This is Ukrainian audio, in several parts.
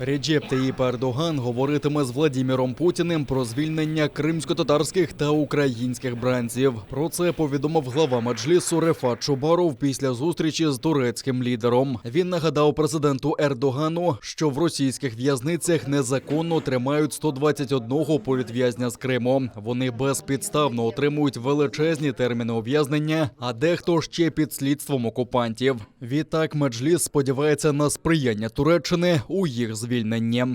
Реджеп Таїп Ердоган говоритиме з Владіміром Путіним про звільнення кримсько-татарських та українських бранців. Про це повідомив глава Меджлісу Рефат Чубаров після зустрічі з турецьким лідером. Він нагадав президенту Ердогану, що в російських в'язницях незаконно тримають 121 політв'язня з Криму. Вони безпідставно отримують величезні терміни ув'язнення, а дехто ще під слідством окупантів. Відтак Меджліс сподівається на сприяння Туреччини у їх звільненні.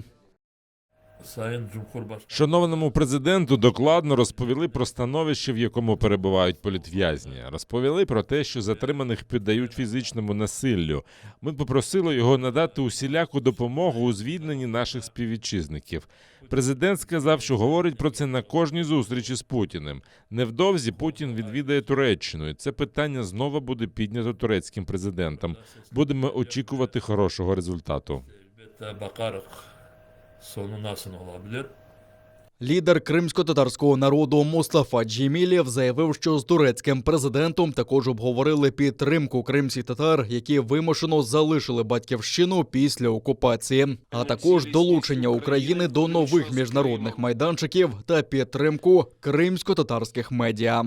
Шановному президенту докладно розповіли про становище, в якому перебувають політв'язні. Розповіли про те, що затриманих піддають фізичному насиллю. Ми попросили його надати усіляку допомогу у звільненні наших співвітчизників. Президент сказав, що говорить про це на кожній зустрічі з Путіним. Невдовзі Путін відвідає Туреччину, і це питання знову буде піднято турецьким президентом. Будемо очікувати хорошого результату. Лідер кримсько-татарського народу Мустафа Джемілєв заявив, що з турецьким президентом також обговорили підтримку кримських татар, які вимушено залишили батьківщину після окупації, а також долучення України до нових міжнародних майданчиків та підтримку кримсько-татарських медіа.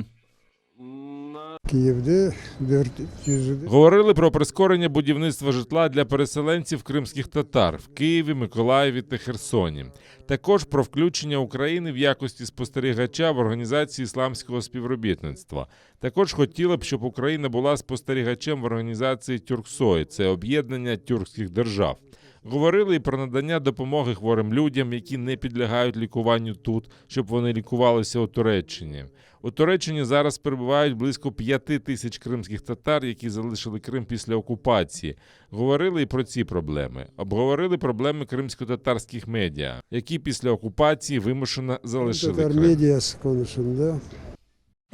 Говорили про прискорення будівництва житла для переселенців кримських татар в Києві, Миколаєві та Херсоні. Також про включення України в якості спостерігача в Організації ісламського співробітництва. Також хотіли б, щоб Україна була спостерігачем в організації Тюрксой – це об'єднання тюркських держав. Говорили і про надання допомоги хворим людям, які не підлягають лікуванню тут, щоб вони лікувалися у Туреччині. У Туреччині зараз перебувають близько 5 тисяч кримських татар, які залишили Крим після окупації. Говорили і про ці проблеми. Обговорили проблеми кримсько-татарських медіа, які після окупації вимушено залишили Крим.